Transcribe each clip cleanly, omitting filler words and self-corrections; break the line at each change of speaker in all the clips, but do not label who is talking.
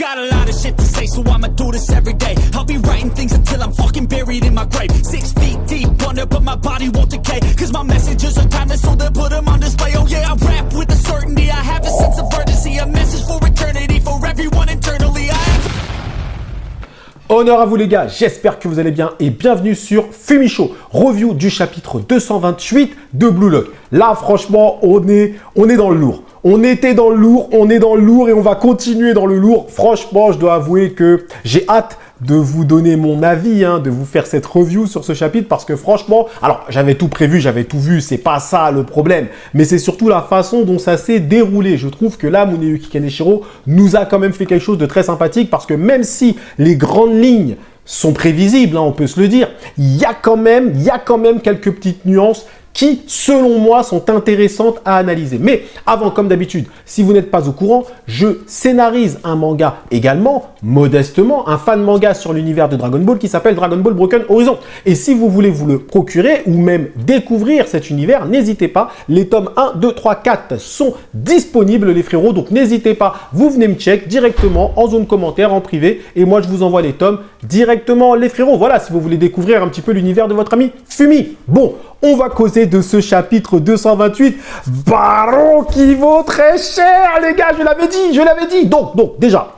got a lot of shit to say, so I'ma do this every day. I'll be writing things until I'm fucking buried in my grave. 6 feet deep under, but my body won't decay. Cause my messages are timeless, so they'll put them on display. Oh yeah, I rap with a certainty, I have a sense of urgency. A message for eternity, for everyone internally.
Honneur à vous les gars, j'espère que vous allez bien et bienvenue sur Fumichaud, review du chapitre 228 de Blue Lock. Là franchement, on est dans le lourd. On était dans le lourd, on est dans le lourd et on va continuer dans le lourd. Franchement, je dois avouer que j'ai hâte de vous donner mon avis, de vous faire cette review sur ce chapitre parce que franchement, alors j'avais tout prévu, j'avais tout vu, c'est pas ça le problème, mais c'est surtout la façon dont ça s'est déroulé. Je trouve que là, Muneyuki Kaneshiro nous a quand même fait quelque chose de très sympathique parce que même si les grandes lignes sont prévisibles, on peut se le dire, il y a quand même quelques petites nuances qui, selon moi, sont intéressantes à analyser. Mais avant, comme d'habitude, si vous n'êtes pas au courant, je scénarise un manga également, modestement, un fan manga sur l'univers de Dragon Ball qui s'appelle Dragon Ball Broken Horizon. Et si vous voulez vous le procurer ou même découvrir cet univers, n'hésitez pas, les tomes 1, 2, 3, 4 sont disponibles les frérots, donc n'hésitez pas, vous venez me check directement en zone commentaire, en privé, et moi je vous envoie les tomes directement les frérots. Voilà, si vous voulez découvrir un petit peu l'univers de votre ami Fumi. Bon, on va causer de ce chapitre 228. Baron qui vaut très cher, les gars, je l'avais dit. Donc, déjà,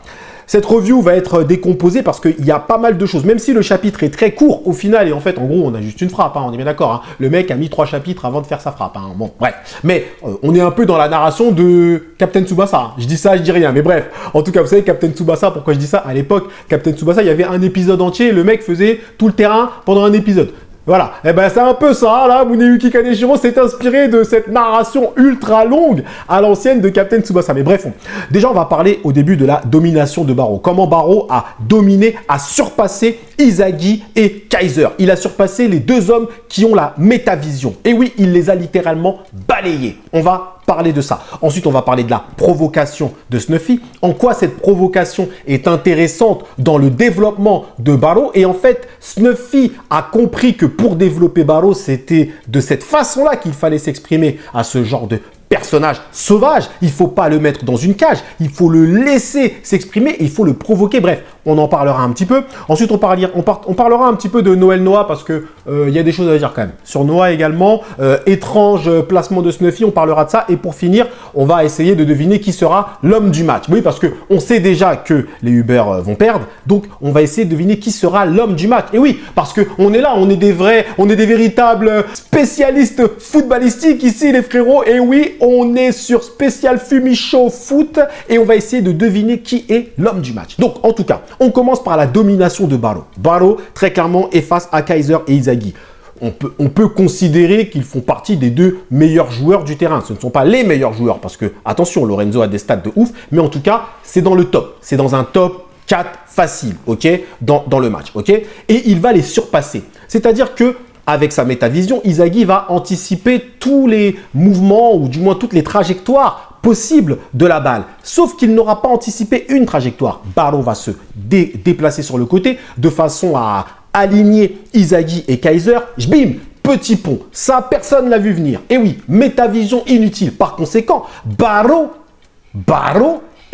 cette review va être décomposée parce qu'il y a pas mal de choses. Même si le chapitre est très court, au final, et en fait, en gros, on a juste une frappe, on est bien d'accord. Le mec a mis 3 chapitres avant de faire sa frappe. Bon, bref. Mais on est un peu dans la narration de Captain Tsubasa. Je dis ça, je dis rien. Mais bref, en tout cas, vous savez, Captain Tsubasa, pourquoi je dis ça? À l'époque, Captain Tsubasa, il y avait un épisode entier. Le mec faisait tout le terrain pendant un épisode. Voilà, et ben c'est un peu ça, là, Muneyuki Kaneshiro s'est inspiré de cette narration ultra longue à l'ancienne de Captain Tsubasa. Mais bref, déjà on va parler au début de la domination de Barou. Comment Barou a dominé, a surpassé Izagi et Kaiser. Il a surpassé les deux hommes qui ont la métavision. Et oui, il les a littéralement balayés. On va parler de ça. Ensuite, on va parler de la provocation de Snuffy. En quoi cette provocation est intéressante dans le développement de Barou. Et en fait, Snuffy a compris que pour développer Barou, c'était de cette façon-là qu'il fallait s'exprimer à ce genre de personnage sauvage. Il ne faut pas le mettre dans une cage. Il faut le laisser s'exprimer. Il faut le provoquer. Bref, on en parlera un petit peu. Ensuite, on parlera un petit peu de Noël Noah parce que y a des choses à dire quand même. Sur Noah également, étrange placement de Snuffy, on parlera de ça. Et pour finir, on va essayer de deviner qui sera l'homme du match. Oui, parce qu'on sait déjà que les Uber vont perdre. Donc, on va essayer de deviner qui sera l'homme du match. Et oui, parce qu'on est là, on est des véritables spécialistes footballistiques ici, les frérots. Et oui, on est sur spécial Fumichaud foot et on va essayer de deviner qui est l'homme du match. Donc, en tout cas, on commence par la domination de Barou. Barou, très clairement, est face à Kaiser et Izagi. On peut considérer qu'ils font partie des deux meilleurs joueurs du terrain. Ce ne sont pas les meilleurs joueurs parce que, attention, Lorenzo a des stats de ouf, mais en tout cas, c'est dans le top. C'est dans un top 4 facile, ok, dans le match, ok. Et il va les surpasser. C'est-à-dire que avec sa métavision, Izagi va anticiper tous les mouvements ou du moins toutes les trajectoires possibles de la balle. Sauf qu'il n'aura pas anticipé une trajectoire. Barou va se déplacer sur le côté de façon à aligner Izagi et Kaiser. Bim! Petit pont. Ça, personne ne l'a vu venir. Et oui, métavision inutile. Par conséquent, Barou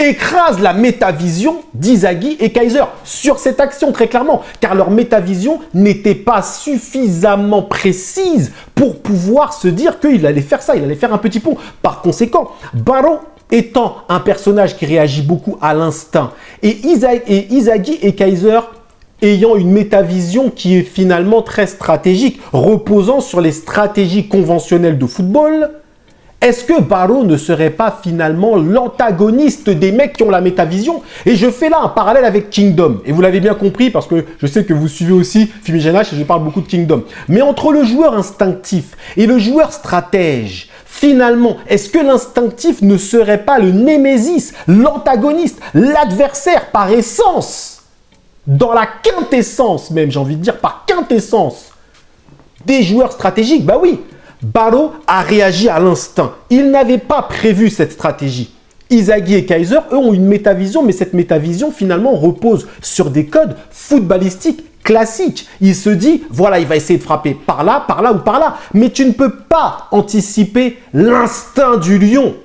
écrase la métavision d'Izagi et Kaiser sur cette action très clairement, car leur métavision n'était pas suffisamment précise pour pouvoir se dire qu'il allait faire ça, il allait faire un petit pont. Par conséquent, Barou étant un personnage qui réagit beaucoup à l'instinct, et Izagi et Kaiser ayant une métavision qui est finalement très stratégique, reposant sur les stratégies conventionnelles de football, est-ce que Barou ne serait pas finalement l'antagoniste des mecs qui ont la métavision? Et je fais là un parallèle avec Kingdom. Et vous l'avez bien compris parce que je sais que vous suivez aussi Fumigène-H et je parle beaucoup de Kingdom. Mais entre le joueur instinctif et le joueur stratège, finalement, est-ce que l'instinctif ne serait pas le némésis, l'antagoniste, l'adversaire par essence, dans la quintessence même, j'ai envie de dire par quintessence, des joueurs stratégiques? Bah oui. Barou a réagi à l'instinct. Il n'avait pas prévu cette stratégie. Izagi et Kaiser, eux, ont une métavision, mais cette métavision, finalement, repose sur des codes footballistiques classiques. Il se dit, voilà, il va essayer de frapper par là ou par là. Mais tu ne peux pas anticiper l'instinct du lion,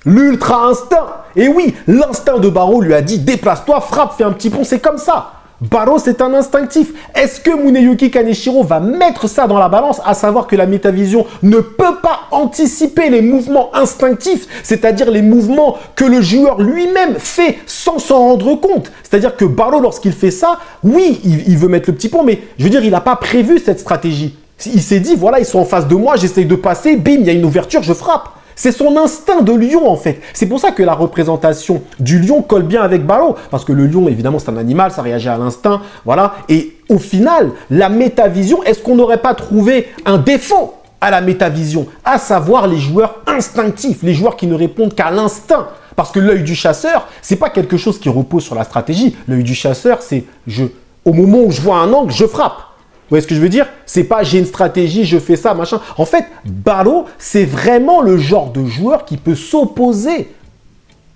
l'ultra-instinct. Et oui, l'instinct de Barreau lui a dit déplace-toi, frappe, fais un petit pont, c'est comme ça. Barreau, c'est un instinctif. Est-ce que Muneyuki Kaneshiro va mettre ça dans la balance, à savoir que la métavision ne peut pas anticiper les mouvements instinctifs, c'est-à-dire les mouvements que le joueur lui-même fait sans s'en rendre compte. C'est-à-dire que Barreau, lorsqu'il fait ça, oui, il veut mettre le petit pont, mais je veux dire, il n'a pas prévu cette stratégie. Il s'est dit, voilà, ils sont en face de moi, j'essaye de passer, bim, il y a une ouverture, je frappe. C'est son instinct de lion, en fait. C'est pour ça que la représentation du lion colle bien avec Barreau. Parce que le lion, évidemment, c'est un animal, ça réagit à l'instinct. Voilà. Et au final, la métavision, est-ce qu'on n'aurait pas trouvé un défaut à la métavision? À savoir les joueurs instinctifs, les joueurs qui ne répondent qu'à l'instinct. Parce que l'œil du chasseur, c'est pas quelque chose qui repose sur la stratégie. L'œil du chasseur, c'est au moment où je vois un angle, je frappe. Vous voyez ce que je veux dire? C'est pas j'ai une stratégie, je fais ça, machin. En fait, Barreau, c'est vraiment le genre de joueur qui peut s'opposer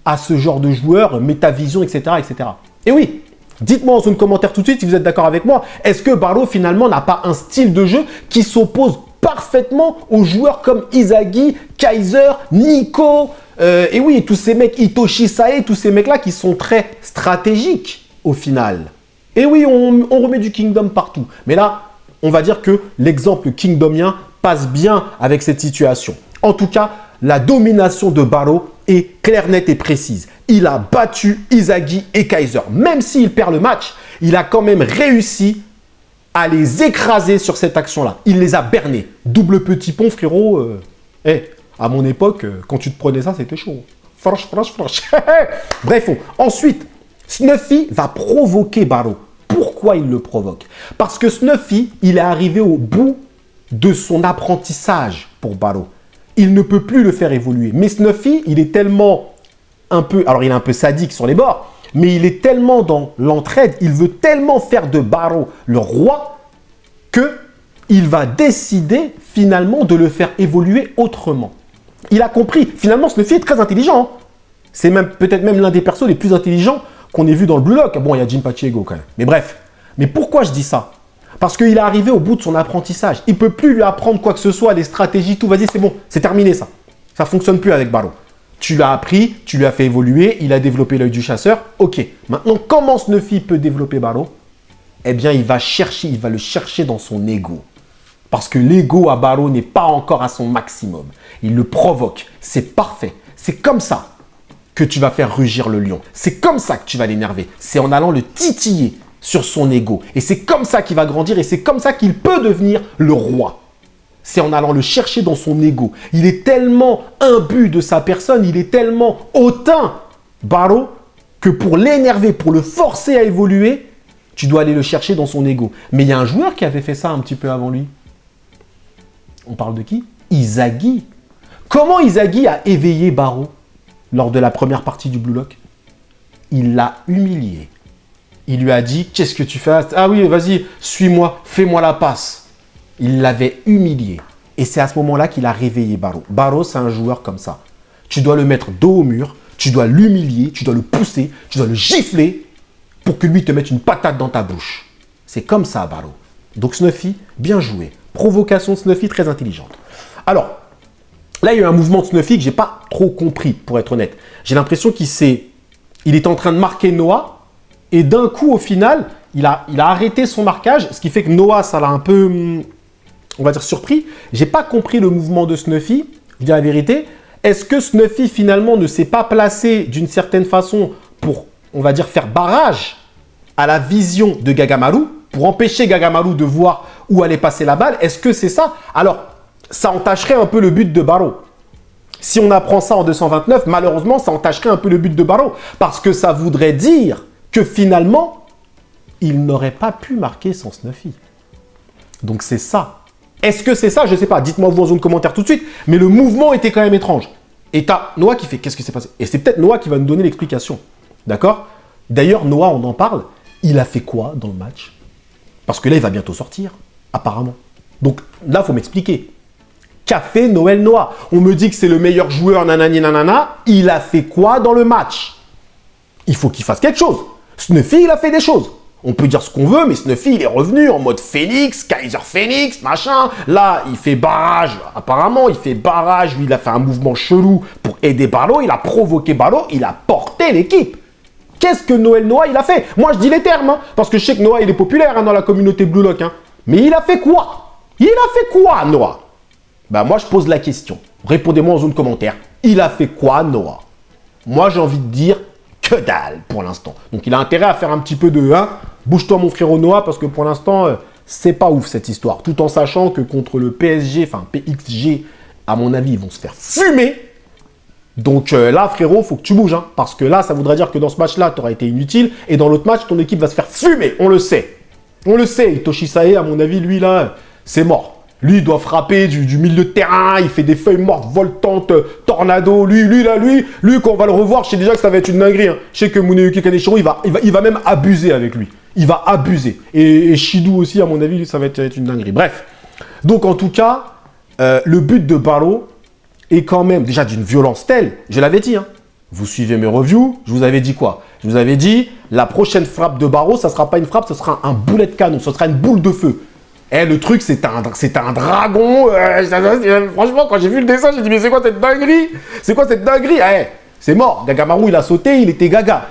à ce genre de joueur, métavision, etc., etc. Et oui, dites-moi en zone commentaire tout de suite si vous êtes d'accord avec moi. Est-ce que Barreau, finalement, n'a pas un style de jeu qui s'oppose parfaitement aux joueurs comme Izagi, Kaiser, Nico, et oui, tous ces mecs, Hitoshi Sae, tous ces mecs-là qui sont très stratégiques au final. Et oui, on remet du Kingdom partout. Mais là, on va dire que l'exemple kingdomien passe bien avec cette situation. En tout cas, la domination de Barreau est claire, nette et précise. Il a battu Izagi et Kaiser. Même s'il perd le match, il a quand même réussi à les écraser sur cette action-là. Il les a bernés. Double petit pont, frérot. À mon époque, quand tu te prenais ça, c'était chaud. Franche. Bref, ensuite, Snuffy va provoquer Barreau. Pourquoi il le provoque? Parce que Snuffy, il est arrivé au bout de son apprentissage pour Barreau. Il ne peut plus le faire évoluer. Mais Snuffy, il est tellement alors il est un peu sadique sur les bords, mais il est tellement dans l'entraide, il veut tellement faire de Barreau le roi qu'il va décider finalement de le faire évoluer autrement. Il a compris. Finalement, Snuffy est très intelligent. Hein. C'est peut-être même l'un des persos les plus intelligents qu'on ait vu dans le Blue Lock. Bon, il y a Jinpachi Ego quand même. Mais bref. Mais pourquoi je dis ça? Parce qu'il est arrivé au bout de son apprentissage. Il ne peut plus lui apprendre quoi que ce soit, les stratégies, tout. Vas-y, c'est bon. C'est terminé ça. Ça ne fonctionne plus avec Barreau. Tu l'as appris, tu lui as fait évoluer, il a développé l'œil du chasseur. Ok. Maintenant, comment Snuffy peut développer Barreau? Eh bien, il va le chercher dans son ego. Parce que l'ego à Barreau n'est pas encore à son maximum. Il le provoque. C'est parfait. C'est comme ça que tu vas faire rugir le lion. C'est comme ça que tu vas l'énerver. C'est en allant le titiller sur son ego. Et c'est comme ça qu'il va grandir et c'est comme ça qu'il peut devenir le roi. C'est en allant le chercher dans son ego. Il est tellement imbu de sa personne, il est tellement hautain, Barreau, que pour l'énerver, pour le forcer à évoluer, tu dois aller le chercher dans son ego. Mais il y a un joueur qui avait fait ça un petit peu avant lui. On parle de qui? Izagi. Comment Izagi a éveillé Barreau lors de la première partie du Blue Lock? Il l'a humilié. Il lui a dit, qu'est-ce que tu fais? Ah oui, vas-y, suis-moi, fais-moi la passe. Il l'avait humilié. Et c'est à ce moment-là qu'il a réveillé Barreau. Barreau, c'est un joueur comme ça. Tu dois le mettre dos au mur, tu dois l'humilier, tu dois le pousser, tu dois le gifler pour que lui te mette une patate dans ta bouche. C'est comme ça, Barreau. Donc Snuffy, bien joué. Provocation de Snuffy, très intelligente. Alors, là, il y a eu un mouvement de Snuffy que je n'ai pas trop compris, pour être honnête. J'ai l'impression il est en train de marquer Noah, et d'un coup, au final, il a arrêté son marquage, ce qui fait que Noah, ça l'a un peu, on va dire, surpris. Je n'ai pas compris le mouvement de Snuffy, je dis la vérité. Est-ce que Snuffy, finalement, ne s'est pas placé d'une certaine façon pour, on va dire, faire barrage à la vision de Gagamaru, pour empêcher Gagamaru de voir où allait passer la balle? Est-ce que c'est ça? Alors, ça entacherait un peu le but de Barreau. Si on apprend ça en 229, malheureusement, ça entacherait un peu le but de Barreau. Parce que ça voudrait dire que finalement, il n'aurait pas pu marquer sans Snuffy. Donc c'est ça. Est-ce que c'est ça? Je ne sais pas. Dites-moi vous en zone commentaire tout de suite. Mais le mouvement était quand même étrange. Et t'as Noah qui fait, qu'est-ce qui s'est passé? Et c'est peut-être Noah qui va nous donner l'explication. D'accord? D'ailleurs, Noah, on en parle. Il a fait quoi dans le match? Parce que là, il va bientôt sortir, apparemment. Donc là, il faut m'expliquer. Qu'a fait Noël Noah? On me dit que c'est le meilleur joueur, nanani nanana. Il a fait quoi dans le match? Il faut qu'il fasse quelque chose. Snuffy, il a fait des choses. On peut dire ce qu'on veut, mais Snuffy, il est revenu en mode Phoenix, Kaiser Phoenix, machin. Là, il fait barrage. Apparemment, il fait barrage. Lui, il a fait un mouvement chelou pour aider Barlow. Il a provoqué Barlow. Il a porté l'équipe. Qu'est-ce que Noël Noah, il a fait? Moi, je dis les termes, hein, parce que je sais que Noah, il est populaire dans la communauté Blue Lock. Mais il a fait quoi? Il a fait quoi, Noah? Bah, moi, je pose la question. Répondez-moi en zone commentaire. Il a fait quoi, Noah? Moi, j'ai envie de dire que dalle pour l'instant. Donc, il a intérêt à faire un petit peu de bouge-toi, mon frérot Noah, parce que pour l'instant, c'est pas ouf cette histoire. Tout en sachant que contre le PSG, enfin PXG, à mon avis, ils vont se faire fumer. Donc là, frérot, faut que tu bouges. Parce que là, ça voudrait dire que dans ce match-là, tu auras été inutile. Et dans l'autre match, ton équipe va se faire fumer. On le sait. On le sait. Hitoshi Sae, à mon avis, lui, là, c'est mort. Lui, il doit frapper du milieu de terrain, il fait des feuilles mortes, voltantes, tornado. Lui, quand on va le revoir, je sais déjà que ça va être une dinguerie. Je sais que Muneyuki Kaneshiro, il va même abuser avec lui. Il va abuser. Et Shido aussi, à mon avis, ça va être une dinguerie. Bref. Donc, en tout cas, le but de Barlow est quand même déjà d'une violence telle. Je l'avais dit, Vous suivez mes reviews, je vous avais dit quoi? Je vous avais dit, la prochaine frappe de Barlow, ça ne sera pas une frappe, ce sera un boulet de canon, ce sera une boule de feu. Le truc, c'est un dragon. Franchement, quand j'ai vu le dessin, j'ai dit, mais c'est quoi cette dinguerie? C'est quoi cette dinguerie? C'est mort. Gagamaru, il a sauté, il était gaga.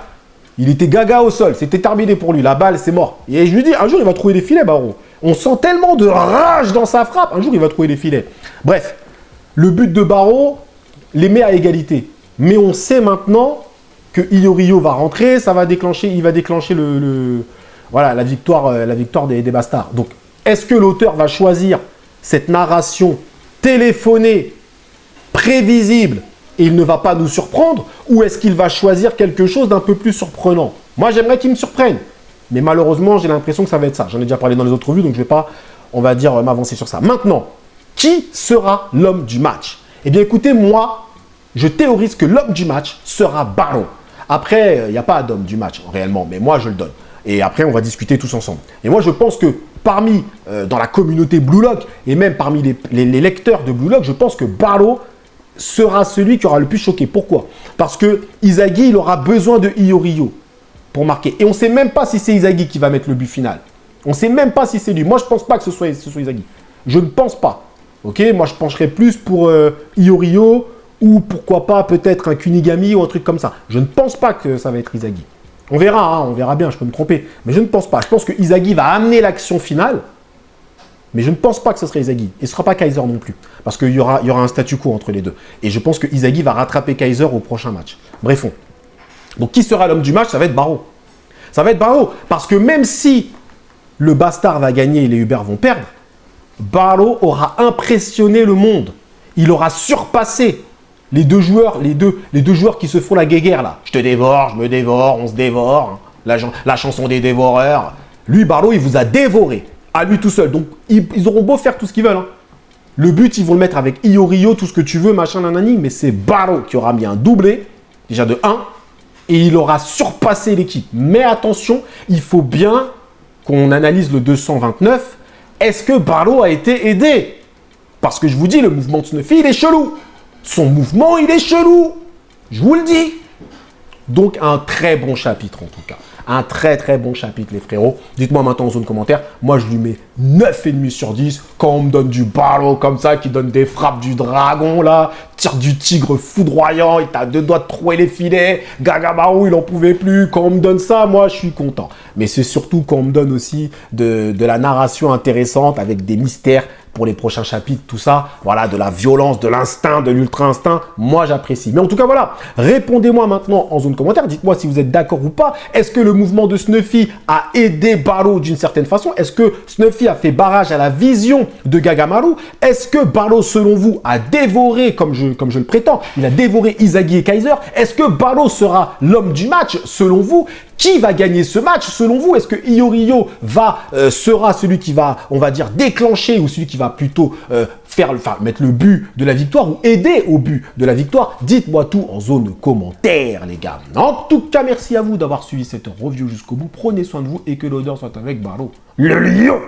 Il était gaga au sol. C'était terminé pour lui. La balle, c'est mort. Et je lui dis, un jour, il va trouver des filets, Barreau. On sent tellement de rage dans sa frappe. Un jour, il va trouver des filets. Bref, le but de Barreau les met à égalité. Mais on sait maintenant que Iorio va rentrer. Ça va déclencher, il va déclencher voilà, la victoire des Bastards. Donc, est-ce que l'auteur va choisir cette narration téléphonée, prévisible, et il ne va pas nous surprendre, ou est-ce qu'il va choisir quelque chose d'un peu plus surprenant? Moi, j'aimerais qu'il me surprenne. Mais malheureusement, j'ai l'impression que ça va être ça. J'en ai déjà parlé dans les autres revues, donc je ne vais pas, on va dire, m'avancer sur ça. Maintenant, qui sera l'homme du match? Eh bien, écoutez, moi, je théorise que l'homme du match sera Barlow. Après, il n'y a pas d'homme du match, réellement, mais moi, je le donne. Et après, on va discuter tous ensemble. Et moi, je pense que parmi, dans la communauté Blue Lock, et même parmi les lecteurs de Blue Lock, je pense que Barlow sera celui qui aura le plus choqué. Pourquoi? Parce que Izagi, il aura besoin de Iorio pour marquer. Et on ne sait même pas si c'est Izagi qui va mettre le but final. On ne sait même pas si c'est lui. Moi, je ne pense pas que ce soit Izagi. Je ne pense pas. Ok? Moi, je pencherais plus pour Iorio ou pourquoi pas peut-être un Kunigami ou un truc comme ça. Je ne pense pas que ça va être Izagi. On verra, on verra bien, je peux me tromper. Mais je ne pense pas. Je pense que Izagi va amener l'action finale. Mais je ne pense pas que ce serait Izagi. Et ce ne sera pas Kaiser non plus. Parce qu'il y aura un statu quo entre les deux. Et je pense que Izagi va rattraper Kaiser au prochain match. Bref. Donc qui sera l'homme du match? Ça va être Barreau. Ça va être Barreau. Parce que même si le Bastard va gagner et les Uber vont perdre, Barreau aura impressionné le monde. Il aura surpassé les deux joueurs qui se font la guéguerre là. Je te dévore, je me dévore, on se dévore. La chanson des dévoreurs. Lui, Barlow, il vous a dévoré. À lui tout seul. Donc, ils auront beau faire tout ce qu'ils veulent. Le but, ils vont le mettre avec Iorio, tout ce que tu veux, machin, nanani. Mais c'est Barlow qui aura mis un doublé, déjà de 1. Et il aura surpassé l'équipe. Mais attention, il faut bien qu'on analyse le 229. Est-ce que Barlow a été aidé? Parce que je vous dis, le mouvement de Snuffy, il est chelou. Son mouvement, il est chelou. Je vous le dis. Donc, un très bon chapitre, en tout cas. Un très, très bon chapitre, les frérots. Dites-moi maintenant en zone commentaire. Moi, je lui mets 9,5 sur 10. Quand on me donne du Barlow comme ça, qui donne des frappes du dragon, là, tire du tigre foudroyant, il t'a 2 doigts de trouer les filets. Gagamaru, il n'en pouvait plus. Quand on me donne ça, moi, je suis content. Mais c'est surtout quand on me donne aussi de la narration intéressante avec des mystères pour les prochains chapitres, tout ça, voilà, de la violence, de l'instinct, de l'ultra-instinct, moi j'apprécie. Mais en tout cas, voilà, répondez-moi maintenant en zone commentaire, dites-moi si vous êtes d'accord ou pas. Est-ce que le mouvement de Snuffy a aidé Barlow d'une certaine façon? Est-ce que Snuffy a fait barrage à la vision de Gagamaru? Est-ce que Barlow, selon vous, a dévoré, comme je le prétends, il a dévoré Izagi et Kaiser? Est-ce que Barlow sera l'homme du match, selon vous? Qui va gagner ce match selon vous? Est-ce que Iorio sera celui qui va, on va dire, déclencher ou celui qui va plutôt mettre le but de la victoire ou aider au but de la victoire? Dites-moi tout en zone commentaire, les gars. En tout cas, merci à vous d'avoir suivi cette review jusqu'au bout. Prenez soin de vous et que l'odeur soit avec Barlow, le lion.